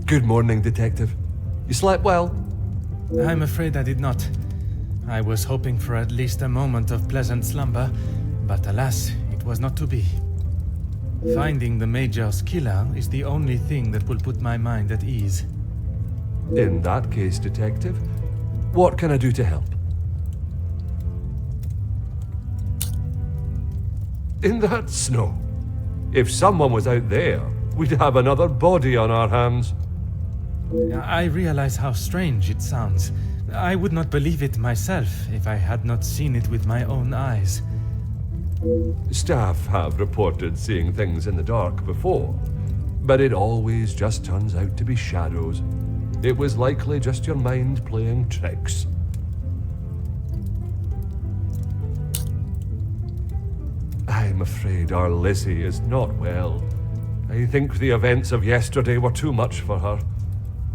Good morning, Detective. You slept well? I'm afraid I did not. I was hoping for at least a moment of pleasant slumber, but alas, it was not to be. Finding the Major's killer is the only thing that will put my mind at ease. In that case, Detective, what can I do to help? In that snow. If someone was out there, we'd have another body on our hands. I realize how strange it sounds. I would not believe it myself if I had not seen it with my own eyes. Staff have reported seeing things in the dark before, but it always just turns out to be shadows. It was likely just your mind playing tricks. I'm afraid our Lizzie is not well. I think the events of yesterday were too much for her.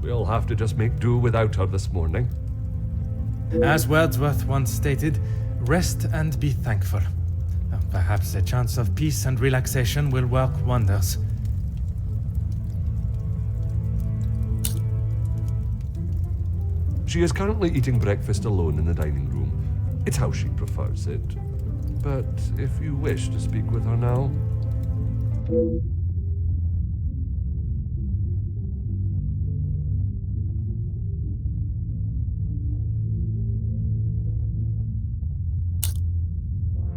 We'll have to just make do without her this morning. As Wordsworth once stated, rest and be thankful. Perhaps a chance of peace and relaxation will work wonders. She is currently eating breakfast alone in the dining room. It's how she prefers it. But if you wish to speak with her now...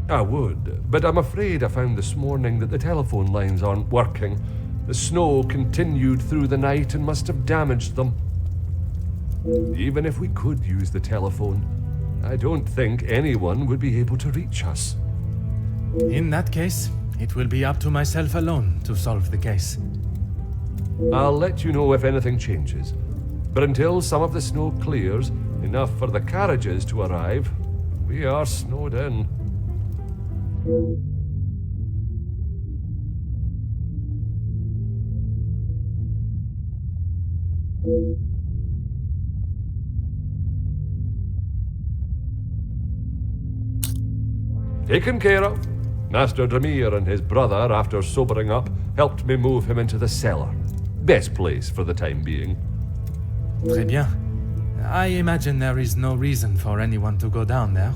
I would, but I'm afraid I found this morning that the telephone lines aren't working. The snow continued through the night and must have damaged them. Even if we could use the telephone, I don't think anyone would be able to reach us. In that case, it will be up to myself alone to solve the case. I'll let you know if anything changes. But until some of the snow clears, enough for the carriages to arrive, we are snowed in. Taken care of. Master Dremere and his brother, after sobering up, helped me move him into the cellar. Best place for the time being. Très bien. I imagine there is no reason for anyone to go down there.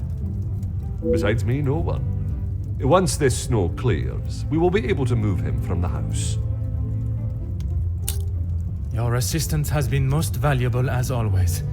Besides me, no one. Once this snow clears, we will be able to move him from the house. Your assistance has been most valuable as always.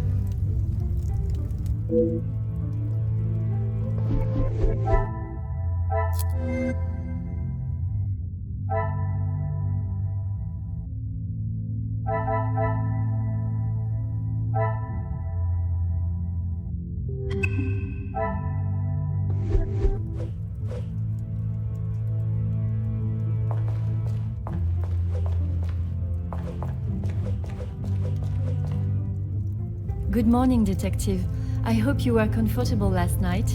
Good morning, Detective. I hope you were comfortable last night.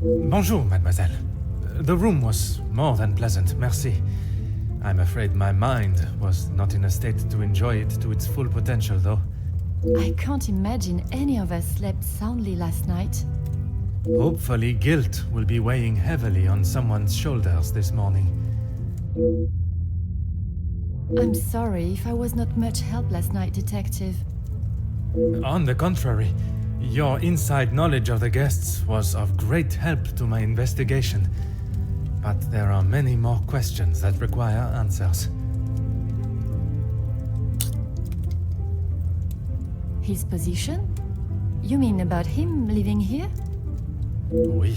Bonjour, mademoiselle. The room was more than pleasant, merci. I'm afraid my mind was not in a state to enjoy it to its full potential, though. I can't imagine any of us slept soundly last night. Hopefully, guilt will be weighing heavily on someone's shoulders this morning. I'm sorry if I was not much help last night, Detective. On the contrary, your inside knowledge of the guests was of great help to my investigation. but there are many more questions that require answers. His position? You mean about him living here? Oui,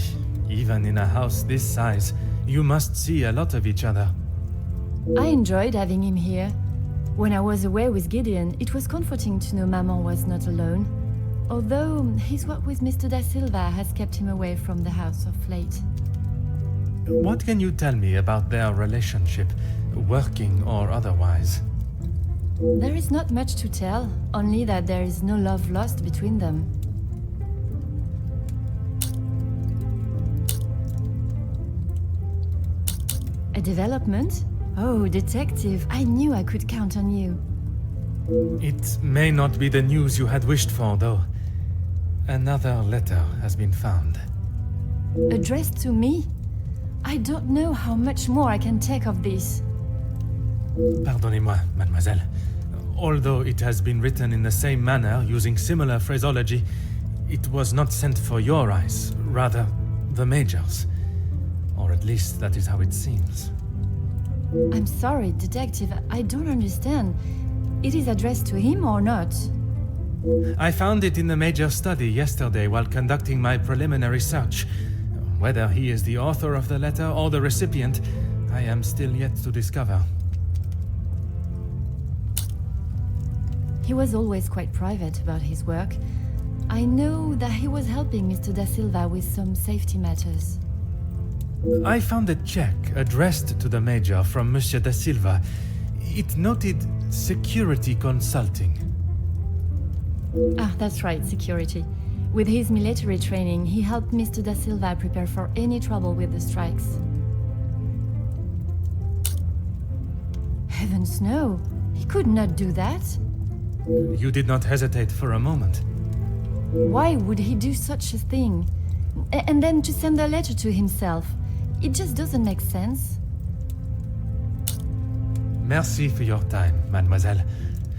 even in a house this size, you must see a lot of each other. I enjoyed having him here. When I was away with Gideon, it was comforting to know Maman was not alone. Although his work with Mr. Da Silva has kept him away from the house of late. What can you tell me about their relationship, working or otherwise? There is not much to tell, only that there is no love lost between them. A development? Oh, detective, I knew I could count on you. It may not be the news you had wished for, though. Another letter has been found. Addressed to me? I don't know how much more I can take of this. Pardonnez-moi, mademoiselle. Although it has been written in the same manner, using similar phraseology, it was not sent for your eyes, rather the Major's. Or at least that is how it seems. I'm sorry, detective, I don't understand. It is addressed to him or not? I found it in the Major's study yesterday while conducting my preliminary search. Whether he is the author of the letter or the recipient, I am still yet to discover. He was always quite private about his work. I know that he was helping Mr. Da Silva with some safety matters. I found a check addressed to the Major from Monsieur Da Silva. It noted security consulting. Ah, that's right, security. With his military training, he helped Mr. Da Silva prepare for any trouble with the strikes. Heavens no! He could not do that! You did not hesitate for a moment. Why would he do such a thing? And then to send a letter to himself? It just doesn't make sense. Merci for your time, mademoiselle.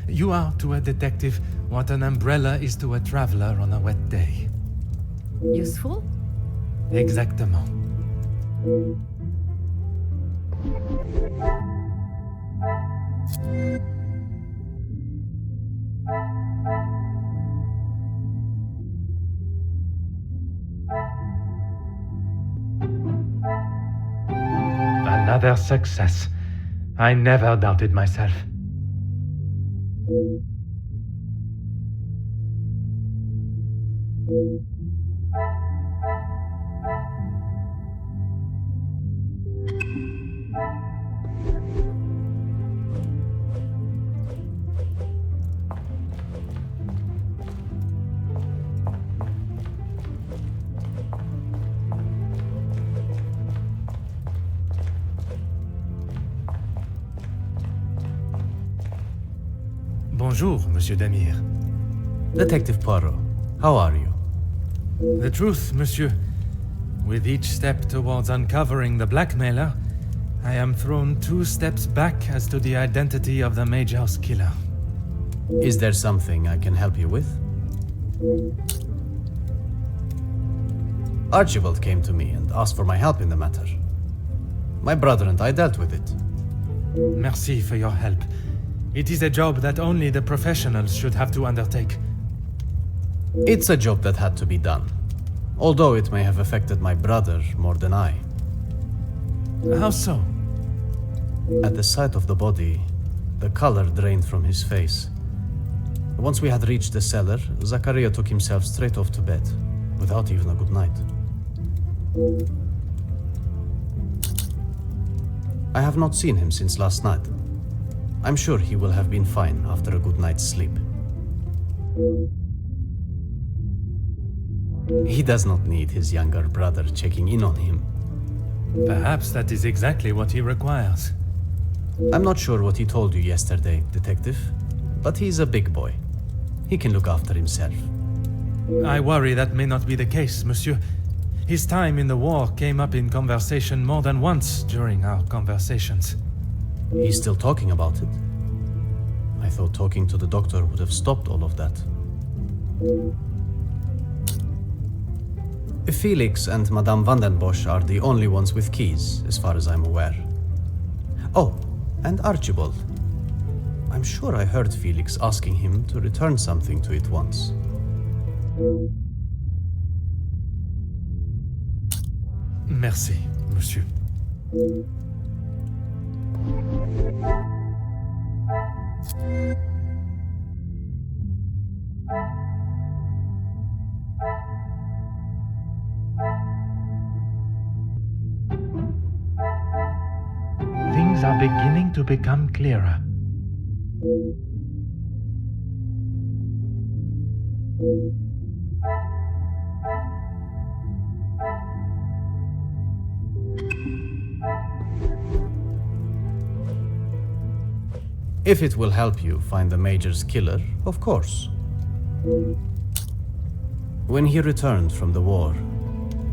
You are to a detective what an umbrella is to a traveler on a wet day. Useful? Exactement. Another success. I never doubted myself. Bonjour, Monsieur Damir. Detective Poirot, how are you? The truth, monsieur. With each step towards uncovering the blackmailer, I am thrown 2 steps back as to the identity of the Major's killer. Is there something I can help you with? Archibald came to me and asked for my help in the matter. My brother and I dealt with it. Merci for your help. It is a job that only the professionals should have to undertake. It's a job that had to be done, although it may have affected my brother more than I. How so? At the sight of the body, the color drained from his face. Once we had reached the cellar, Zachariah took himself straight off to bed, without even a good night. I have not seen him since last night. I'm sure he will have been fine after a good night's sleep. He does not need his younger brother checking in on him. Perhaps that is exactly what he requires. I'm not sure what he told you yesterday, detective, but he's a big boy. He can look after himself. I worry that may not be the case, monsieur. His time in the war came up in conversation more than once during our conversations. He's still talking about it? I thought talking to the doctor would have stopped all of that. Felix and Madame Vandenbosch are the only ones with keys, as far as I'm aware. Oh, and Archibald. I'm sure I heard Felix asking him to return something to it once. Merci, monsieur. Things are beginning to become clearer. If it will help you find the Major's killer, of course. When he returned from the war,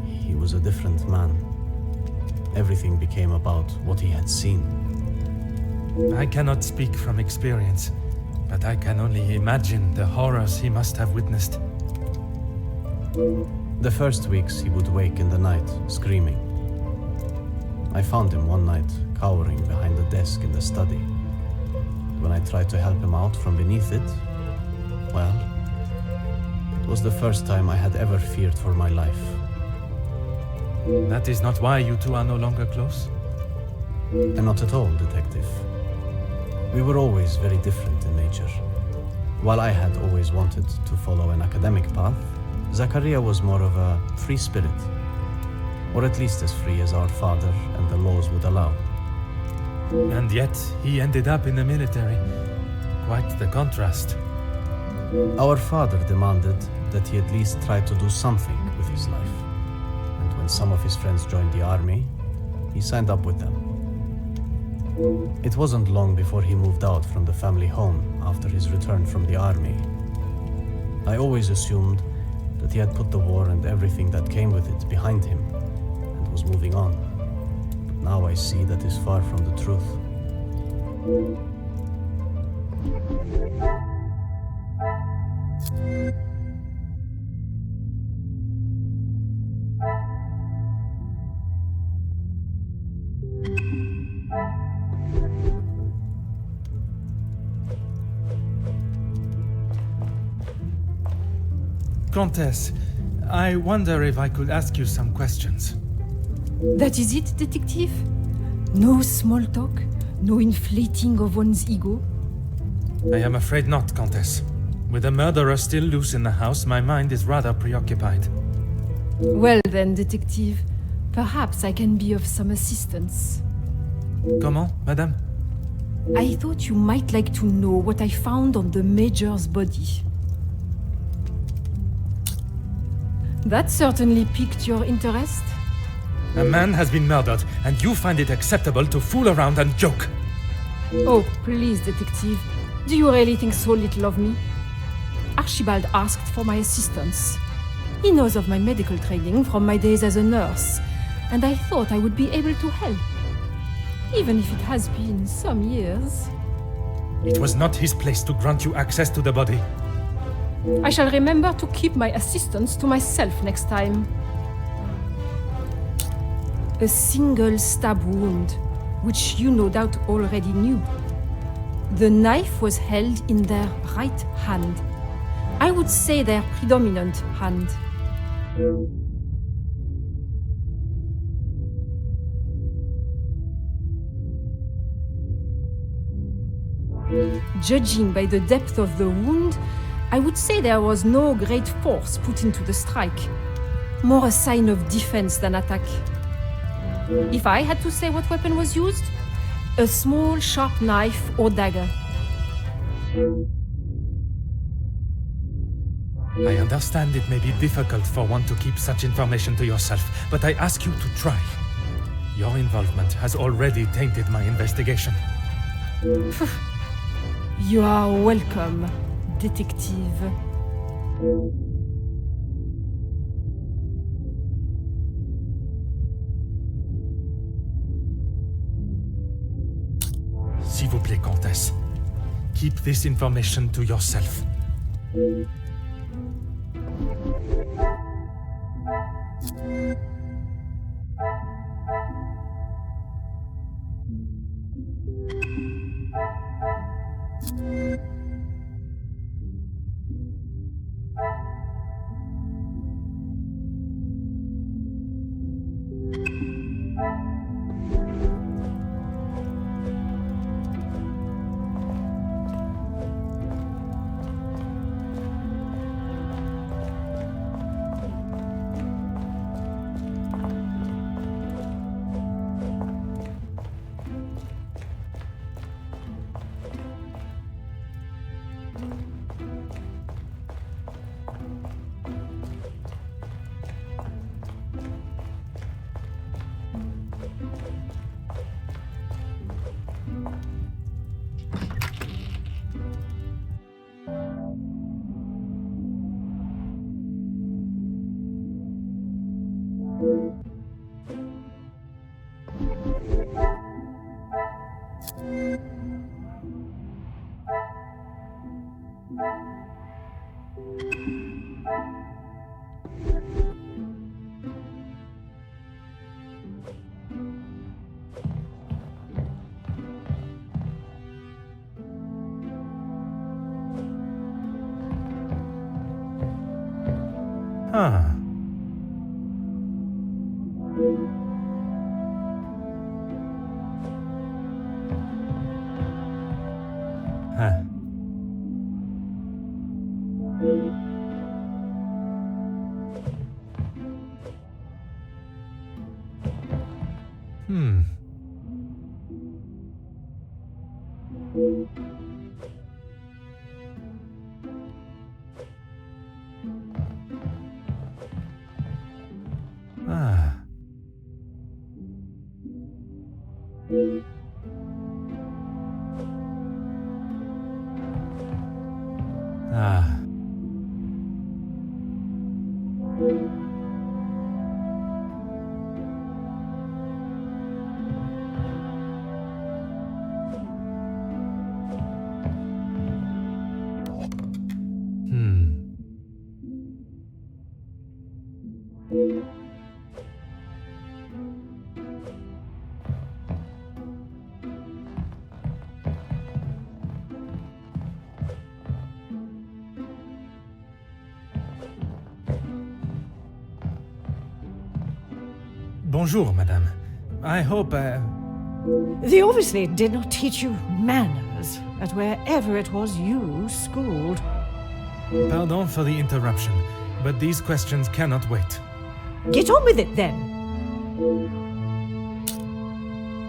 he was a different man. Everything became about what he had seen. I cannot speak from experience, but I can only imagine the horrors he must have witnessed. The first weeks he would wake in the night, screaming. I found him one night, cowering behind the desk in the study. When I tried to help him out from beneath it, well, it was the first time I had ever feared for my life. That is not why you two are no longer close? Not at all, Detective. We were always very different in nature. While I had always wanted to follow an academic path, Zachariah was more of a free spirit. Or at least as free as our father and the laws would allow. And yet, he ended up in the military. Quite the contrast. Our father demanded that he at least try to do something with his life. And when some of his friends joined the army, he signed up with them. It wasn't long before he moved out from the family home after his return from the army. I always assumed that he had put the war and everything that came with it behind him and was moving on. But now I see that is far from the truth. Countess, I wonder if I could ask you some questions. That is it, detective? No small talk? No inflating of one's ego? I am afraid not, Countess. With the murderer still loose in the house, my mind is rather preoccupied. Well then, detective, perhaps I can be of some assistance. Comment, madame? I thought you might like to know what I found on the Major's body. That certainly piqued your interest. A man has been murdered, and you find it acceptable to fool around and joke. Oh, please, detective. Do you really think so little of me? Archibald asked for my assistance. He knows of my medical training from my days as a nurse, and I thought I would be able to help. Even if it has been some years. It was not his place to grant you access to the body. I shall remember to keep my assistance to myself next time. A single stab wound, which you no doubt already knew. The knife was held in their right hand. I would say their predominant hand. Judging by the depth of the wound, I would say there was no great force put into the strike. More a sign of defense than attack. If I had to say what weapon was used, a small sharp knife or dagger. I understand it may be difficult for one to keep such information to yourself, but I ask you to try. Your involvement has already tainted my investigation. You are welcome, detective. S'il vous plaît, Comtesse. Keep this information to yourself. Ah. Huh. Hmm. Ah. Ah. Hmm. Bonjour, madame. I hope They obviously did not teach you manners at wherever it was you schooled. Pardon for the interruption, but these questions cannot wait. Get on with it then.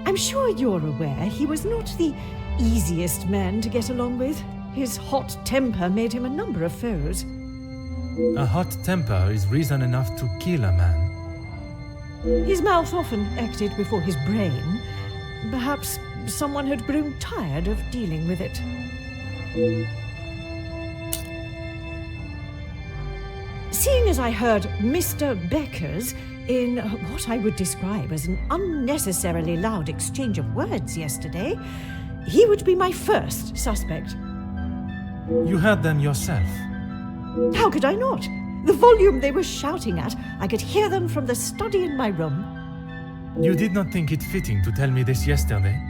I'm sure you're aware he was not the easiest man to get along with. His hot temper made him a number of foes. A hot temper is reason enough to kill a man. His mouth often acted before his brain. Perhaps someone had grown tired of dealing with it. Seeing as I heard Mr. Becker's in what I would describe as an unnecessarily loud exchange of words yesterday, he would be my first suspect. You heard them yourself. How could I not? The volume they were shouting at, I could hear them from the study in my room. You did not think it fitting to tell me this yesterday?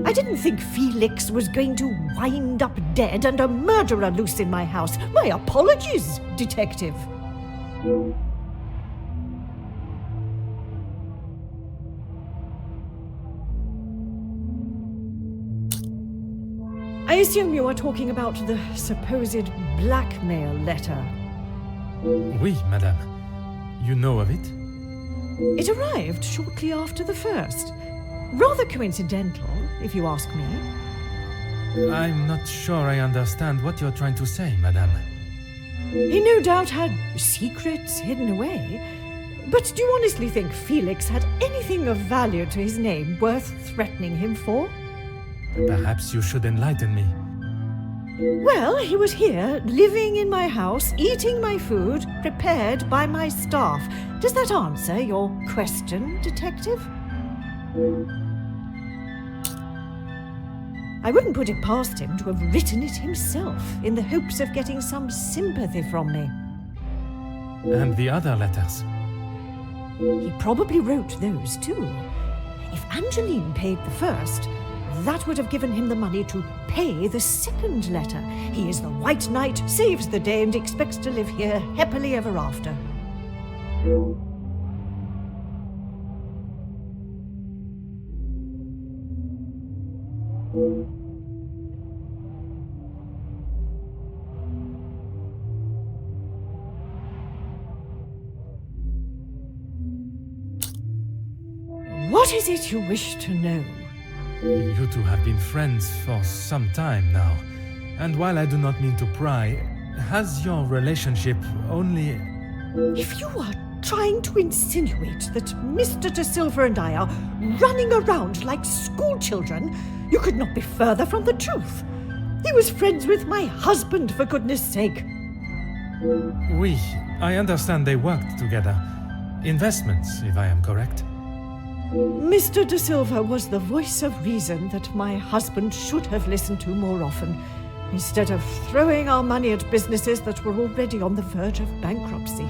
I didn't think Felix was going to wind up dead and a murderer loose in my house. My apologies, detective. I assume you are talking about the supposed blackmail letter. Oui, madame. You know of it? It arrived shortly after the first. Rather coincidental, if you ask me. I'm not sure I understand what you're trying to say, madame. He no doubt had secrets hidden away. But do you honestly think Felix had anything of value to his name worth threatening him for? Perhaps you should enlighten me. Well, he was here, living in my house, eating my food, prepared by my staff. Does that answer your question, detective? I wouldn't put it past him to have written it himself in the hopes of getting some sympathy from me. And the other letters? He probably wrote those too. If Angeline paid the first, that would have given him the money to pay the second letter. He is the White Knight, saves the day, and expects to live here happily ever after. What is it you wish to know? You two have been friends for some time now. And while I do not mean to pry, has your relationship only... If you are trying to insinuate that Mr. De Silva and I are running around like schoolchildren, you could not be further from the truth. He was friends with my husband, for goodness sake. Oui, I understand they worked together. Investments, if I am correct. Mr. De Silva was the voice of reason that my husband should have listened to more often, instead of throwing our money at businesses that were already on the verge of bankruptcy.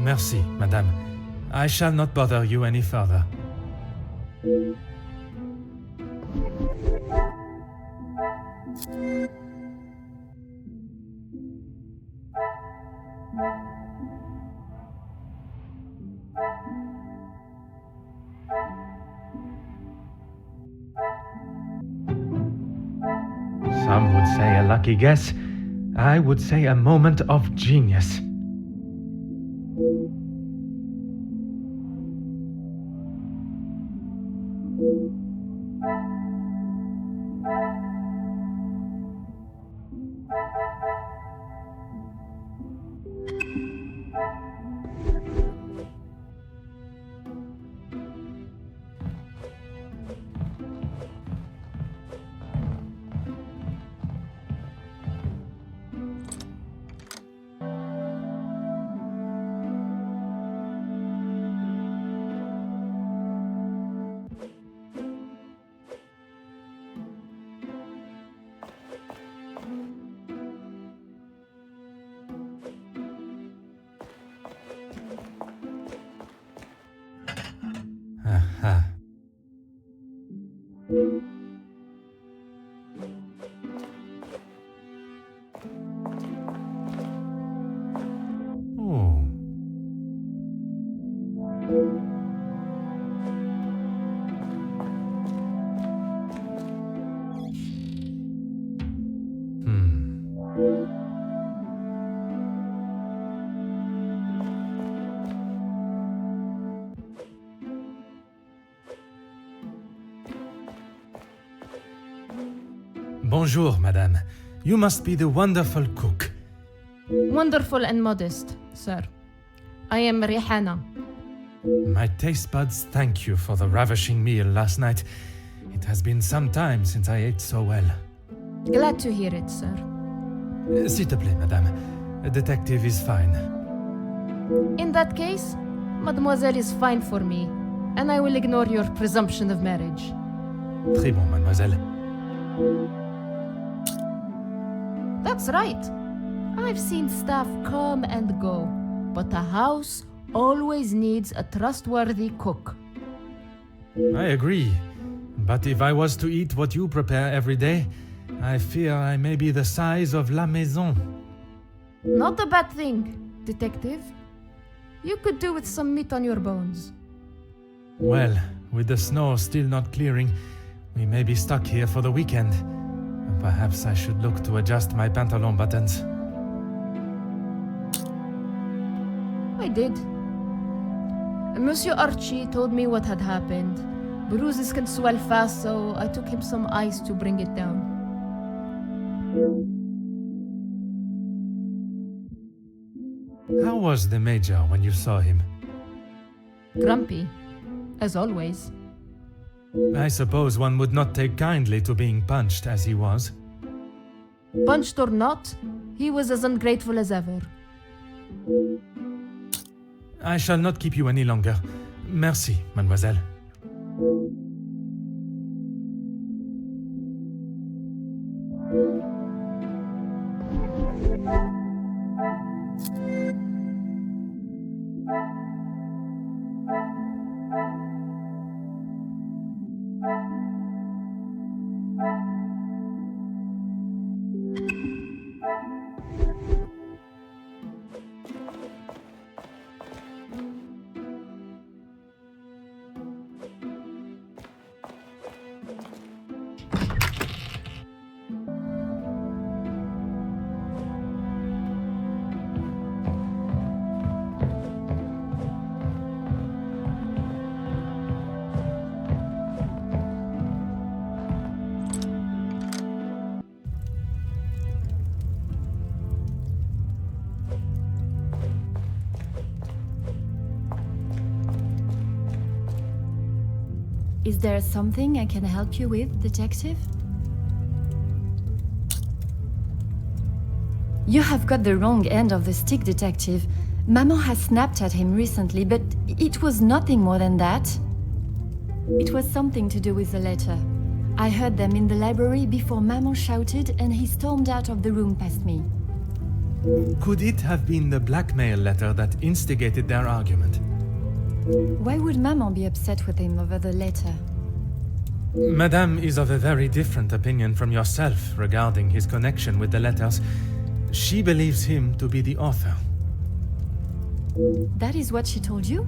Merci, madame. I shall not bother you any further. Some would say a lucky guess. I would say a moment of genius. Aha. Oh. Bonjour, madame. You must be the wonderful cook. Wonderful and modest, sir. I am Rihanna. My taste buds thank you for the ravishing meal last night. It has been some time since I ate so well. Glad to hear it, sir. S'il te plaît, madame. A detective is fine. In that case, mademoiselle is fine for me, and I will ignore your presumption of marriage. Très bon, mademoiselle. That's right. I've seen staff come and go, but a house always needs a trustworthy cook. I agree. But if I was to eat what you prepare every day, I fear I may be the size of La Maison. Not a bad thing, detective. You could do with some meat on your bones. Well, with the snow still not clearing, we may be stuck here for the weekend. Perhaps I should look to adjust my pantalon buttons. I did. Monsieur Archie told me what had happened. Bruises can swell fast, so I took him some ice to bring it down. How was the Major when you saw him? Grumpy, as always. I suppose one would not take kindly to being punched as he was. Punched or not, he was as ungrateful as ever. I shall not keep you any longer. Merci, mademoiselle. Is there something I can help you with, detective? You have got the wrong end of the stick, detective. Maman has snapped at him recently, but it was nothing more than that. It was something to do with the letter. I heard them in the library before Maman shouted and he stormed out of the room past me. Could it have been the blackmail letter that instigated their argument? Why would Maman be upset with him over the letter? Madame is of a very different opinion from yourself regarding his connection with the letters. She believes him to be the author. That is what she told you?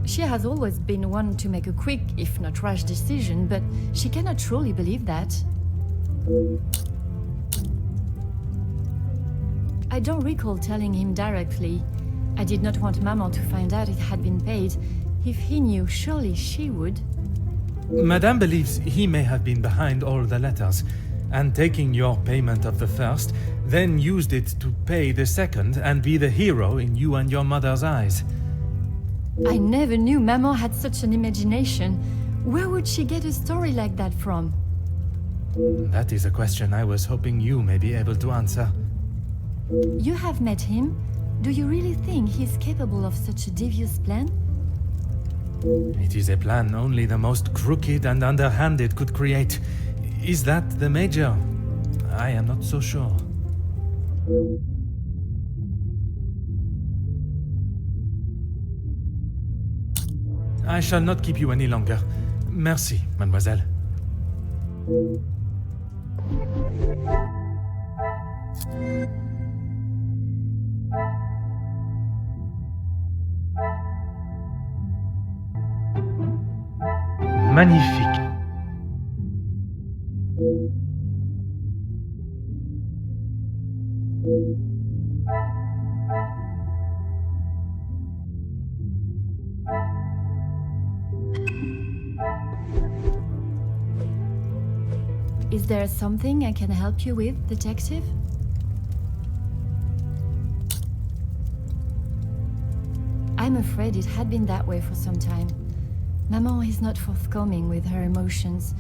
She has always been one to make a quick, if not rash decision, but she cannot truly believe that. I don't recall telling him directly. I did not want Maman to find out it had been paid. If he knew, surely she would. Madame believes he may have been behind all the letters, and taking your payment of the first, then used it to pay the second and be the hero in you and your mother's eyes. I never knew Maman had such an imagination. Where would she get a story like that from? That is a question I was hoping you may be able to answer. You have met him. Do you really think he's capable of such a devious plan? It is a plan only the most crooked and underhanded could create. Is that the Major? I am not so sure. I shall not keep you any longer. Merci, mademoiselle. Magnifique. Is there something I can help you with, detective? I'm afraid it had been that way for some time. Maman is not forthcoming with her emotions,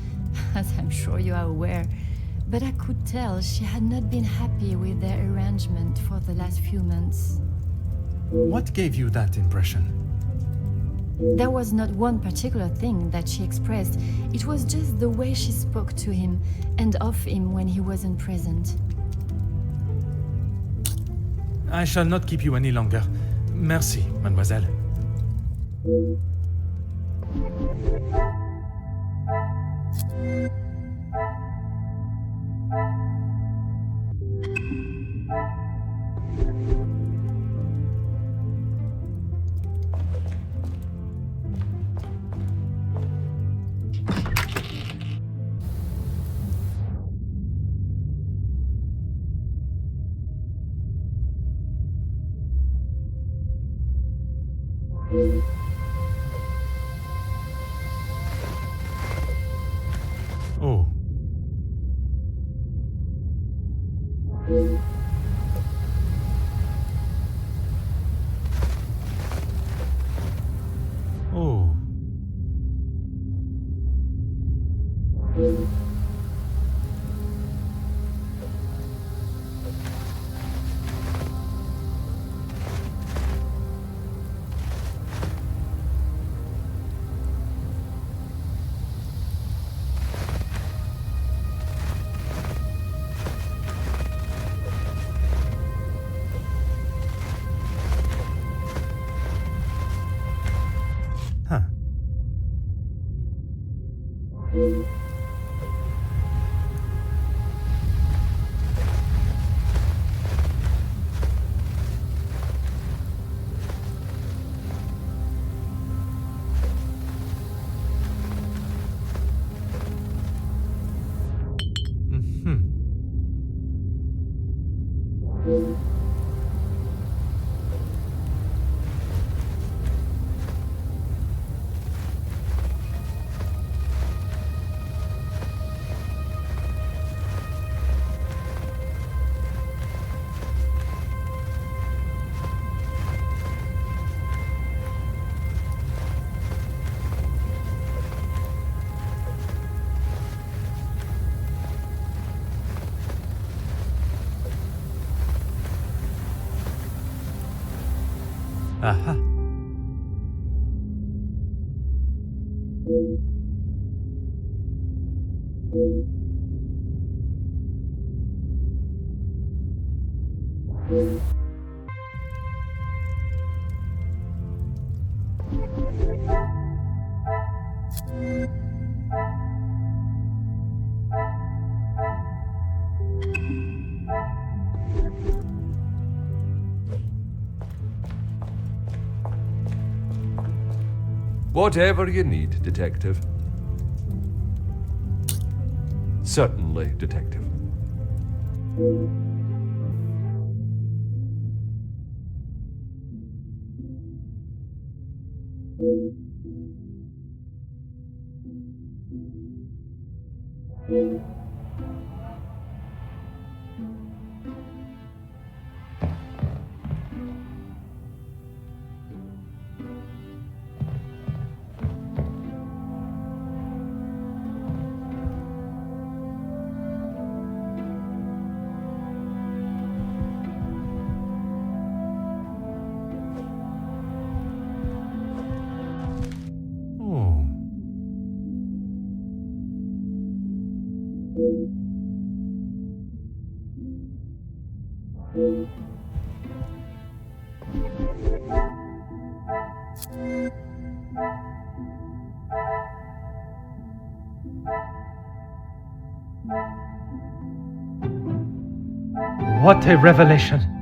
as I'm sure you are aware, but I could tell she had not been happy with their arrangement for the last few months. What gave you that impression? There was not one particular thing that she expressed, it was just the way she spoke to him and of him when he wasn't present. I shall not keep you any longer. Merci, mademoiselle. Oh. Oh. Aha. Whatever you need, Detective. Certainly, Detective. Oh. What a revelation!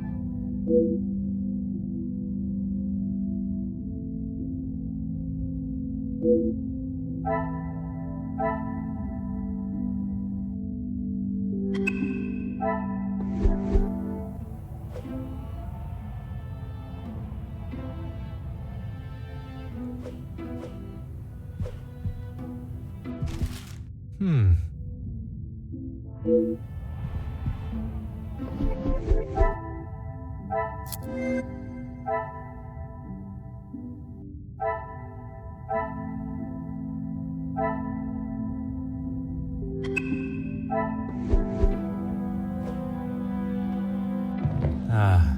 Ah.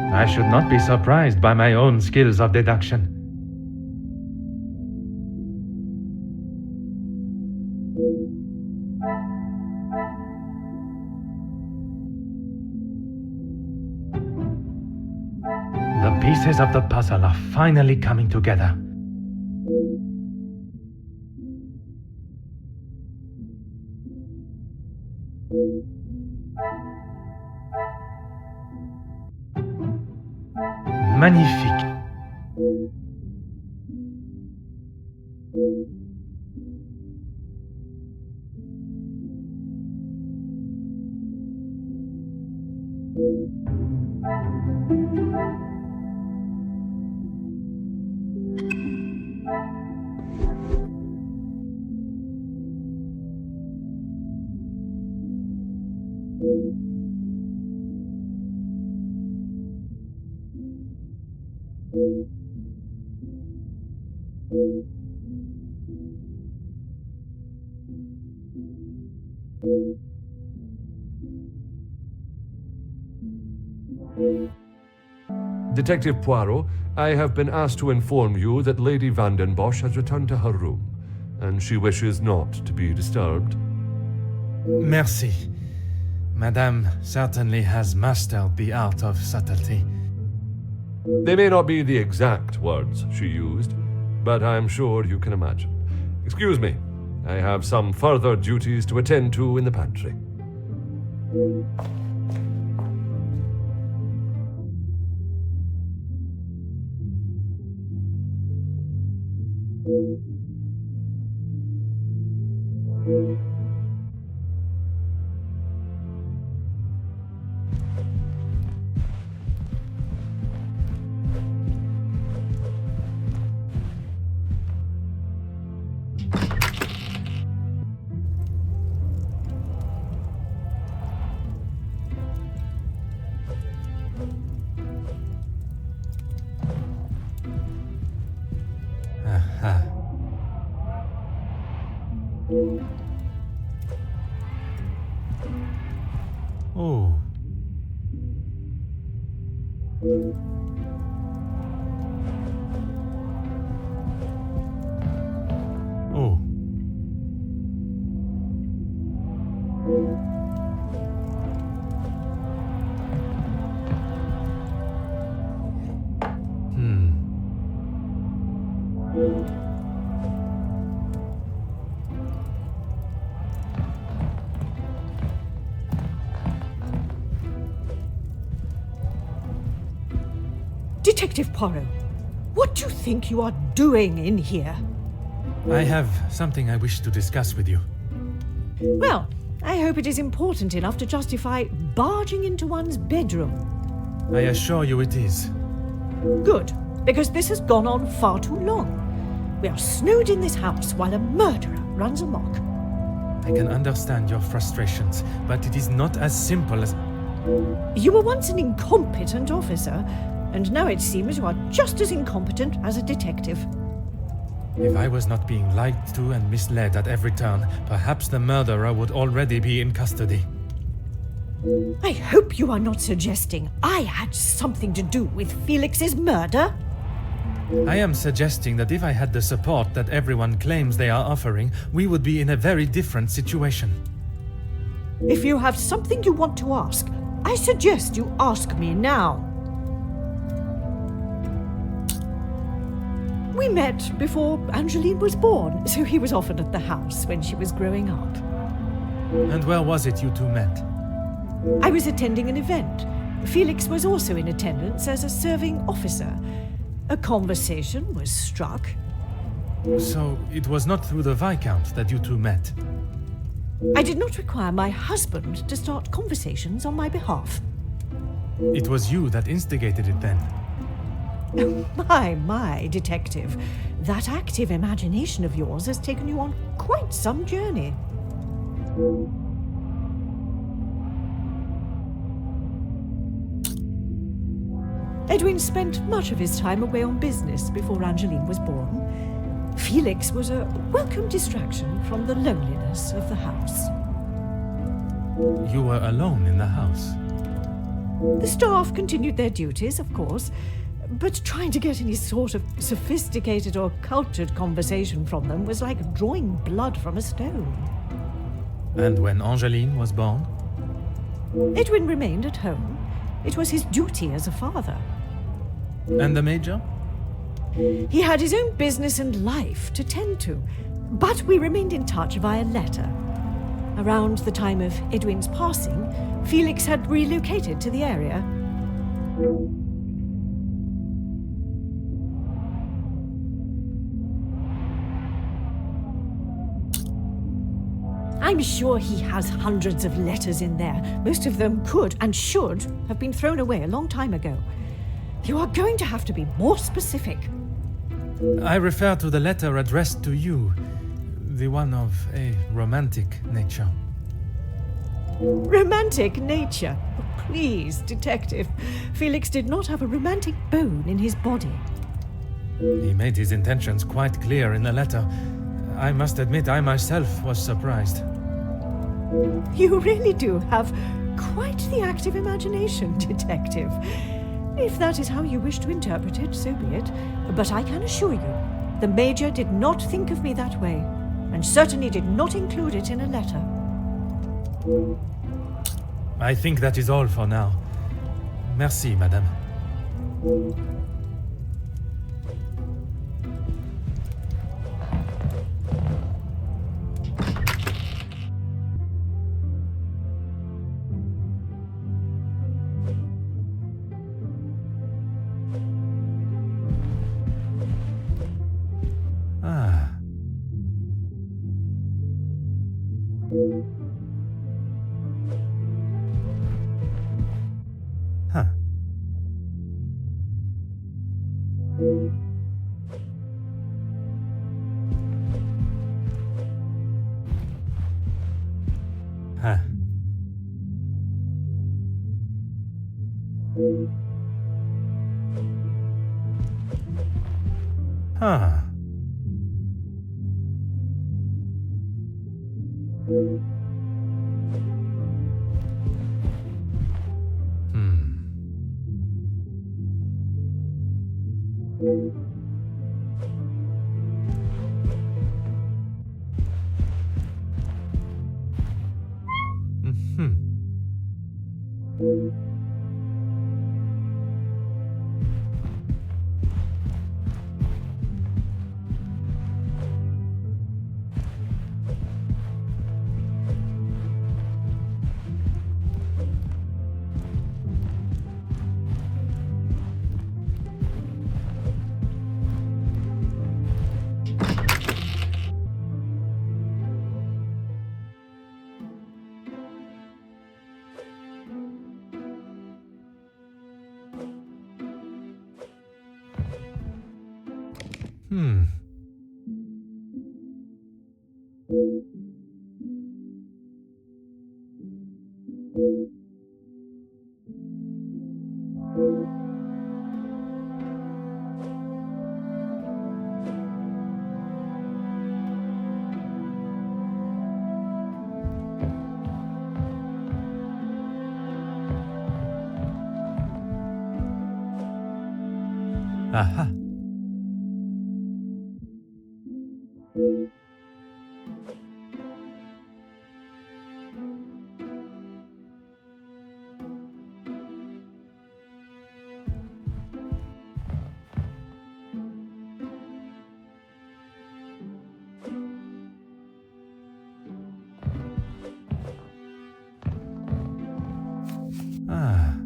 I should not be surprised by my own skills of deduction. The pieces of the puzzle are finally coming together. Magnifique. Detective Poirot, I have been asked to inform you that Lady Vandenbosch has returned to her room, and she wishes not to be disturbed. Merci. Madame certainly has mastered the art of subtlety. They may not be the exact words she used, but I'm sure you can imagine. Excuse me, I have some further duties to attend to in the pantry. Oh. Detective Poirot, what do you think you are doing in here? I have something I wish to discuss with you. Well, I hope it is important enough to justify barging into one's bedroom. I assure you it is. Good, because this has gone on far too long. We are snowed in this house while a murderer runs amok. I can understand your frustrations, but it is not as simple as... You were once an incompetent officer, and now it seems you are just as incompetent as a detective. If I was not being lied to and misled at every turn, perhaps the murderer would already be in custody. I hope you are not suggesting I had something to do with Felix's murder. I am suggesting that if I had the support that everyone claims they are offering, we would be in a very different situation. If you have something you want to ask, I suggest you ask me now. We met before Angeline was born, so he was often at the house when she was growing up. And where was it you two met? I was attending an event. Felix was also in attendance as a serving officer. A conversation was struck. So it was not through the Viscount that you two met? I did not require my husband to start conversations on my behalf. It was you that instigated it then? My, detective. That active imagination of yours has taken you on quite some journey. Edwin spent much of his time away on business before Angeline was born. Felix was a welcome distraction from the loneliness of the house. You were alone in the house? The staff continued their duties, of course, but trying to get any sort of sophisticated or cultured conversation from them was like drawing blood from a stone. And when Angeline was born? Edwin remained at home. It was his duty as a father. And the Major? He had his own business and life to tend to, but we remained in touch via letter. Around the time of Edwin's passing, Felix had relocated to the area. I'm sure he has hundreds of letters in there. Most of them could and should have been thrown away a long time ago. You are going to have to be more specific. I refer to the letter addressed to you, the one of a romantic nature. Romantic nature? Oh, please, detective. Felix did not have a romantic bone in his body. He made his intentions quite clear in the letter. I must admit I myself was surprised. You really do have quite the active imagination, detective. If that is how you wish to interpret it, so be it. But I can assure you, the Major did not think of me that way, and certainly did not include it in a letter. I think that is all for now. Merci, madame. Ah. Huh. Huh. Huh. Aha. Ah.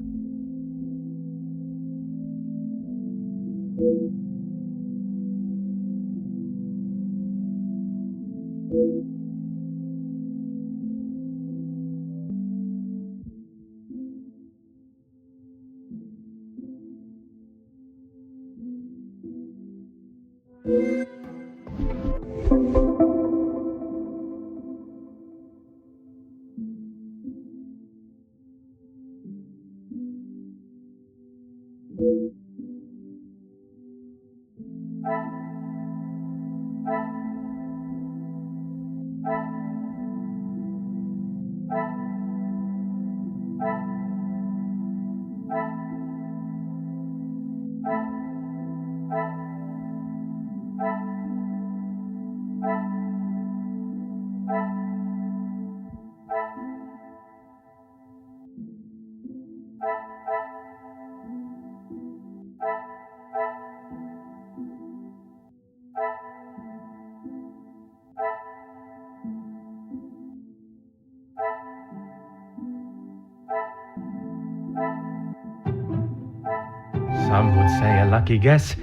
Some would say a lucky guess.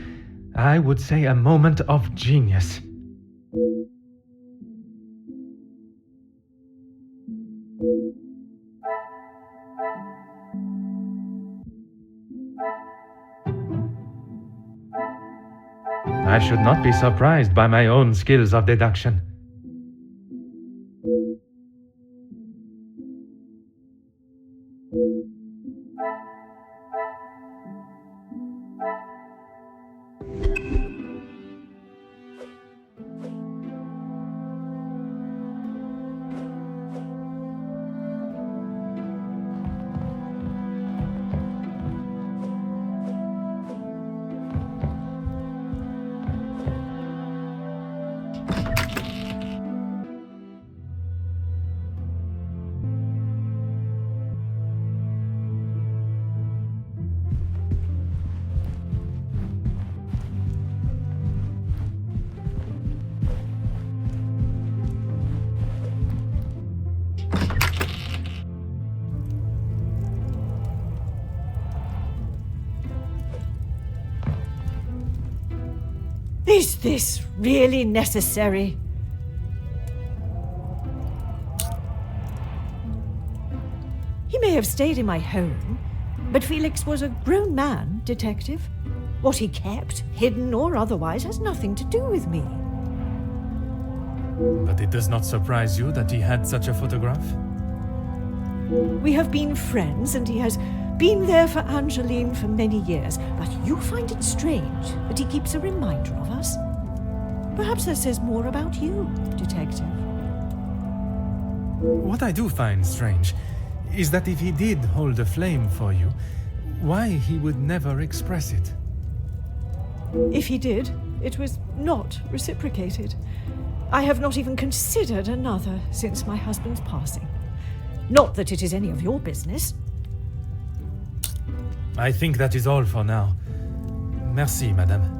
I would say a moment of genius. I should not be surprised by my own skills of deduction. Is this really necessary? He may have stayed in my home, but Felix was a grown man, Detective. What he kept, hidden or otherwise, has nothing to do with me. But it does not surprise you that he had such a photograph? We have been friends, and he has been there for Angeline for many years, but you find it strange that he keeps a reminder of us? Perhaps that says more about you, Detective. What I do find strange is that if he did hold a flame for you, why he would never express it. If he did, it was not reciprocated. I have not even considered another since my husband's passing. Not that it is any of your business. I think that is all for now. Merci, madame.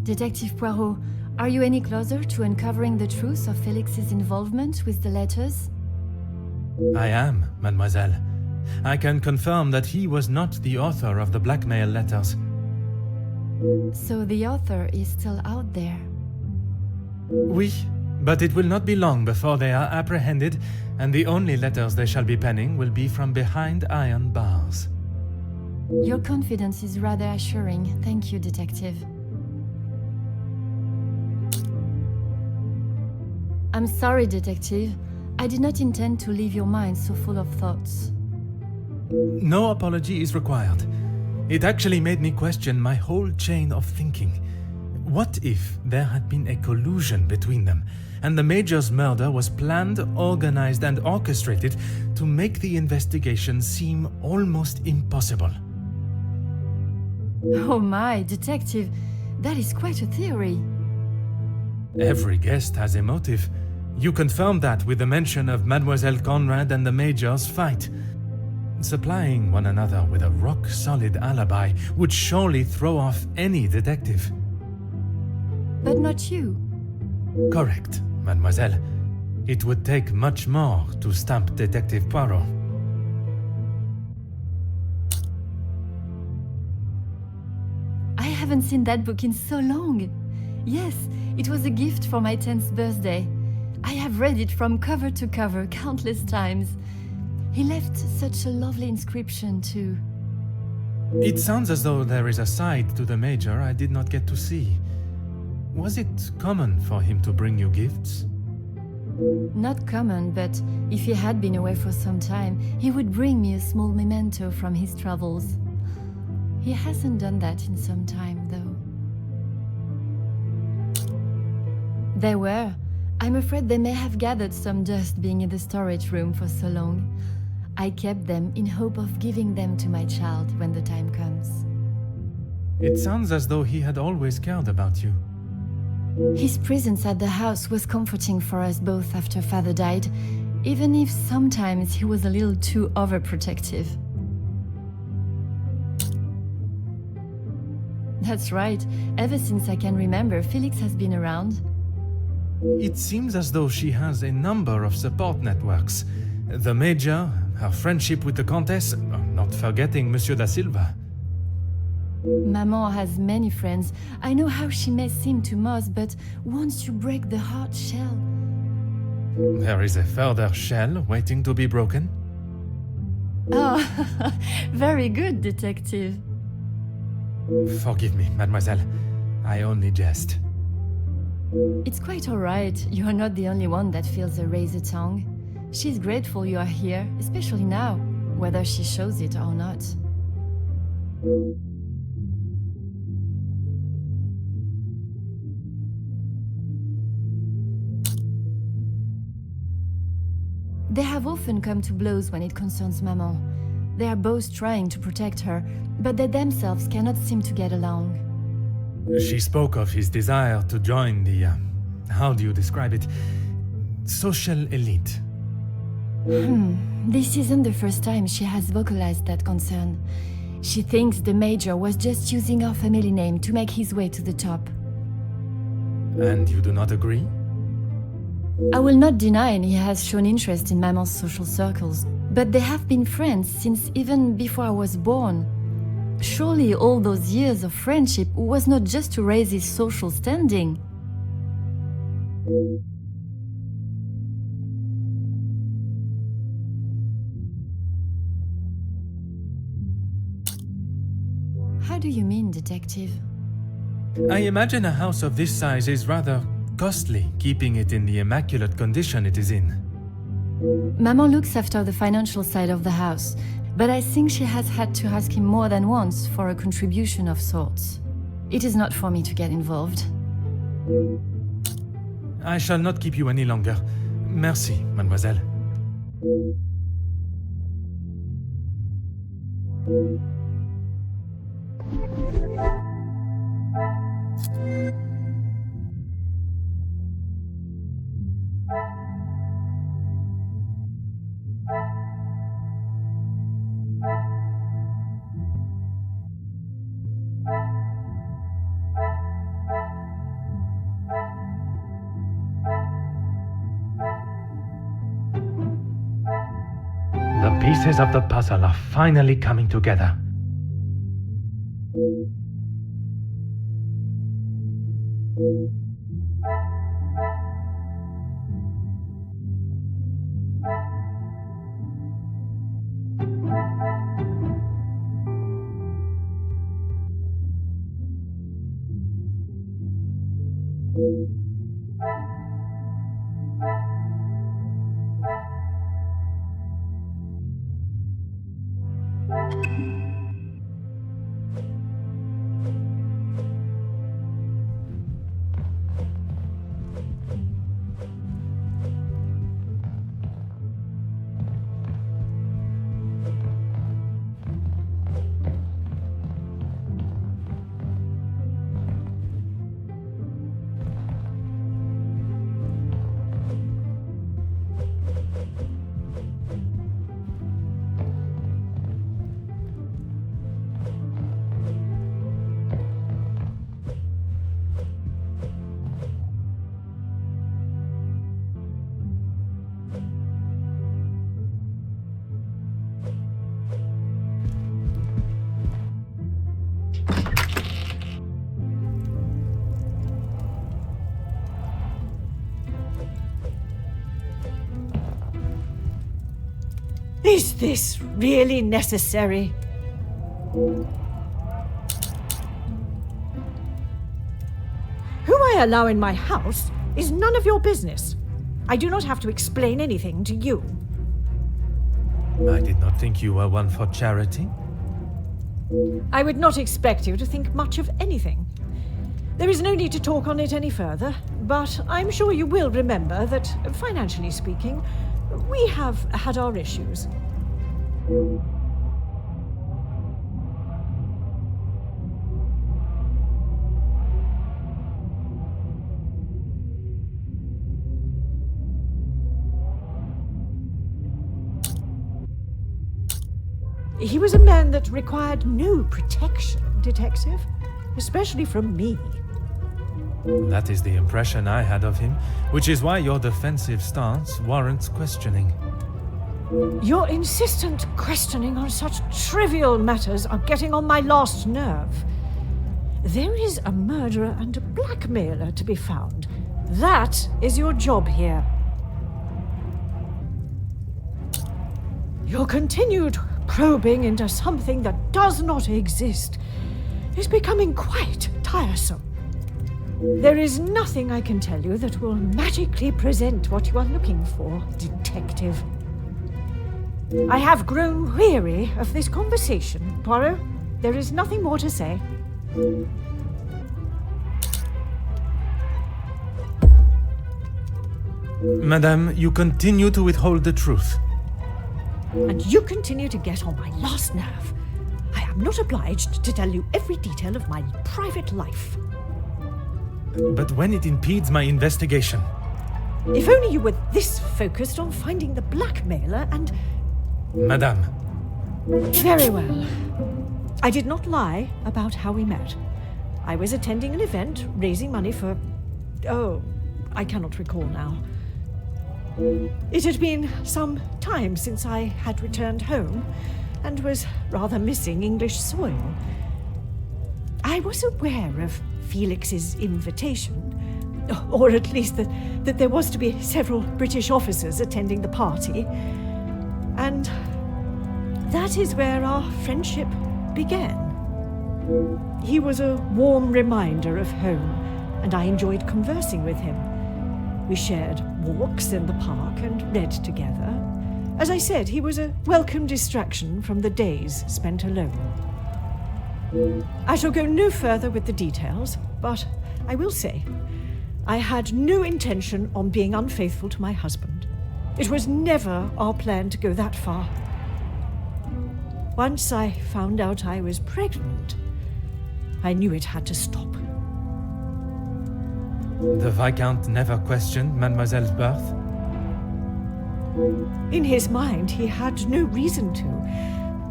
Detective Poirot, are you any closer to uncovering the truth of Felix's involvement with the letters? I am, mademoiselle. I can confirm that he was not the author of the blackmail letters. So the author is still out there. Oui, but it will not be long before they are apprehended, and the only letters they shall be penning will be from behind iron bars. Your confidence is rather assuring. Thank you, Detective. I'm sorry, Detective. I did not intend to leave your mind so full of thoughts. No apology is required. It actually made me question my whole chain of thinking. What if there had been a collusion between them, and the Major's murder was planned, organized, and orchestrated to make the investigation seem almost impossible? Oh my, Detective, that is quite a theory. Every guest has a motive. You confirmed that with the mention of Mademoiselle Conrad and the Major's fight. Supplying one another with a rock-solid alibi would surely throw off any detective. But not you. Correct, mademoiselle. It would take much more to stamp Detective Poirot. I haven't seen that book in so long. Yes, it was a gift for my 10th birthday. I have read it from cover to cover countless times. He left such a lovely inscription too. It sounds as though there is a side to the Major I did not get to see. Was it common for him to bring you gifts? Not common, but if he had been away for some time, he would bring me a small memento from his travels. He hasn't done that in some time, though. There were. I'm afraid they may have gathered some dust being in the storage room for so long. I kept them in hope of giving them to my child when the time comes. It sounds as though he had always cared about you. His presence at the house was comforting for us both after Father died, even if sometimes he was a little too overprotective. That's right. Ever since I can remember, Felix has been around. It seems as though she has a number of support networks. The Major, her friendship with the Countess, not forgetting Monsieur da Silva. Maman has many friends. I know how she may seem to most, but once you break the hard shell... There is a further shell waiting to be broken? Oh, very good, Detective. Forgive me, mademoiselle. I only jest. It's quite all right. You are not the only one that feels a razor tongue. She's grateful you are here, especially now, whether she shows it or not. They have often come to blows when it concerns Maman. They are both trying to protect her, but they themselves cannot seem to get along. She spoke of his desire to join the, how do you describe it? Social elite. This isn't the first time she has vocalized that concern. She thinks the Major was just using our family name to make his way to the top. And you do not agree? I will not deny he has shown interest in Maman's social circles, but they have been friends since even before I was born. Surely all those years of friendship was not just to raise his social standing. How do you mean, detective? I imagine a house of this size is rather costly, keeping it in the immaculate condition it is in. Maman looks after the financial side of the house, but I think she has had to ask him more than once for a contribution of sorts. It is not for me to get involved. I shall not keep you any longer. Merci, mademoiselle. The pieces of the puzzle are finally coming together. Is this really necessary? Who I allow in my house is none of your business. I do not have to explain anything to you. I did not think you were one for charity. I would not expect you to think much of anything. There is no need to talk on it any further, but I'm sure you will remember that, financially speaking, we have had our issues. He was a man that required no protection, detective, especially from me. That is the impression I had of him, which is why your defensive stance warrants questioning. Your insistent questioning on such trivial matters are getting on my last nerve. There is a murderer and a blackmailer to be found. That is your job here. Your continued probing into something that does not exist is becoming quite tiresome. There is nothing I can tell you that will magically present what you are looking for, detective. I have grown weary of this conversation, Poirot. There is nothing more to say. Madame, you continue to withhold the truth. And you continue to get on my last nerve. I am not obliged to tell you every detail of my private life. But when it impedes my investigation... If only you were this focused on finding the blackmailer and... Madame. Very well. I did not lie about how we met. I was attending an event, raising money for... Oh, I cannot recall now. It had been some time since I had returned home, and was rather missing English soil. I was aware of Felix's invitation, or at least that there was to be several British officers attending the party, and that is where our friendship began. He was a warm reminder of home, and I enjoyed conversing with him. We shared walks in the park and read together. As I said, he was a welcome distraction from the days spent alone. I shall go no further with the details, but I will say, I had no intention on being unfaithful to my husband. It was never our plan to go that far. Once I found out I was pregnant, I knew it had to stop. The Viscount never questioned Mademoiselle's birth? In his mind, he had no reason to,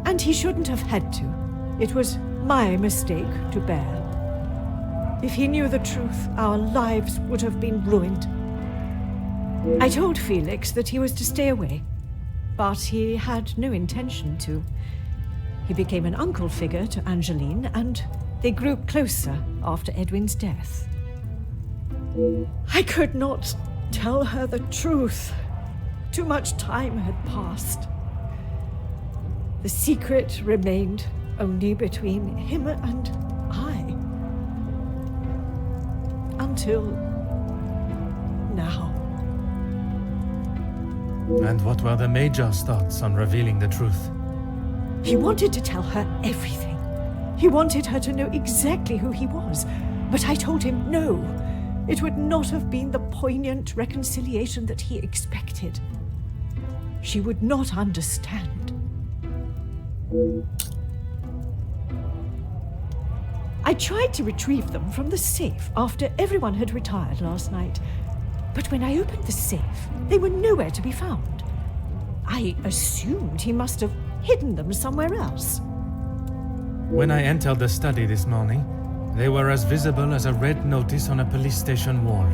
and he shouldn't have had to. It was my mistake to bear. If he knew the truth, our lives would have been ruined. I told Felix that he was to stay away, but he had no intention to. He became an uncle figure to Angeline, and they grew closer after Edwin's death. I could not tell her the truth. Too much time had passed. The secret remained only between him and I. Until now. And what were the Major's thoughts on revealing the truth? He wanted to tell her everything. He wanted her to know exactly who he was. But I told him no. It would not have been the poignant reconciliation that he expected. She would not understand. I tried to retrieve them from the safe after everyone had retired last night. But when I opened the safe, they were nowhere to be found. I assumed he must have hidden them somewhere else. When I entered the study this morning, they were as visible as a red notice on a police station wall.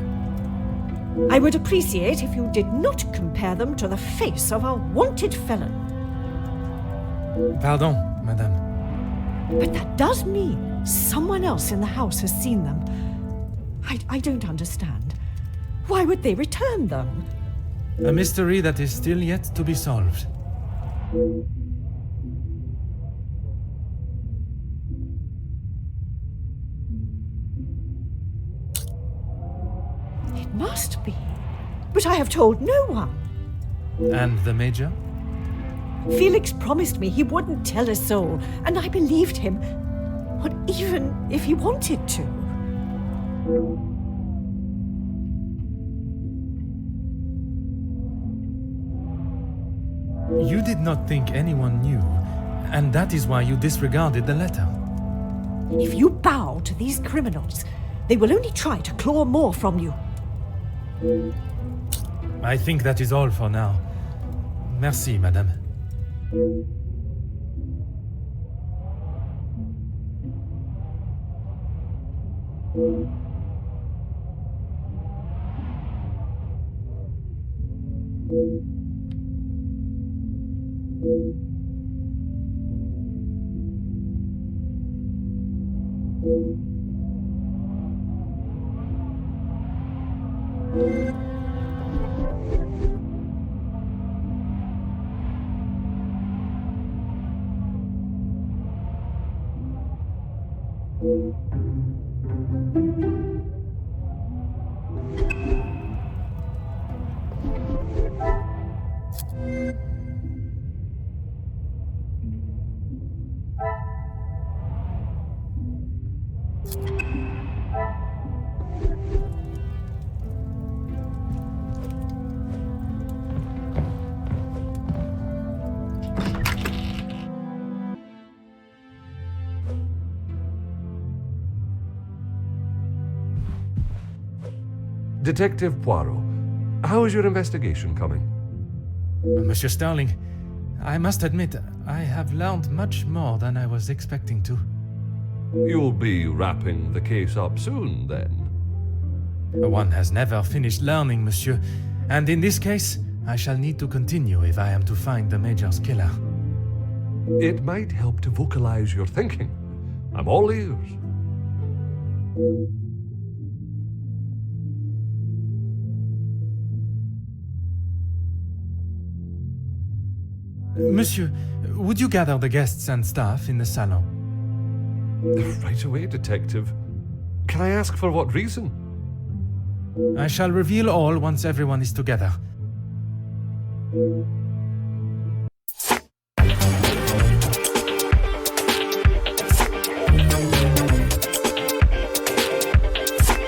I would appreciate if you did not compare them to the face of a wanted felon. Pardon, madame. But that does mean someone else in the house has seen them. I don't understand. Why would they return them? A mystery that is still yet to be solved. It must be. But I have told no one. And the Major? Felix promised me he wouldn't tell a soul, and I believed him. What, even if he wanted to? You did not think anyone knew, and that is why you disregarded the letter. If you bow to these criminals, they will only try to claw more from you. I think that is all for now. Merci, madame. Detective Poirot, how is your investigation coming? Monsieur Sterling, I must admit, I have learned much more than I was expecting to. You'll be wrapping the case up soon, then? One has never finished learning, monsieur, and in this case, I shall need to continue if I am to find the Major's killer. It might help to vocalize your thinking. I'm all ears. Monsieur, would you gather the guests and staff in the salon? Right away, Detective. Can I ask for what reason? I shall reveal all once everyone is together.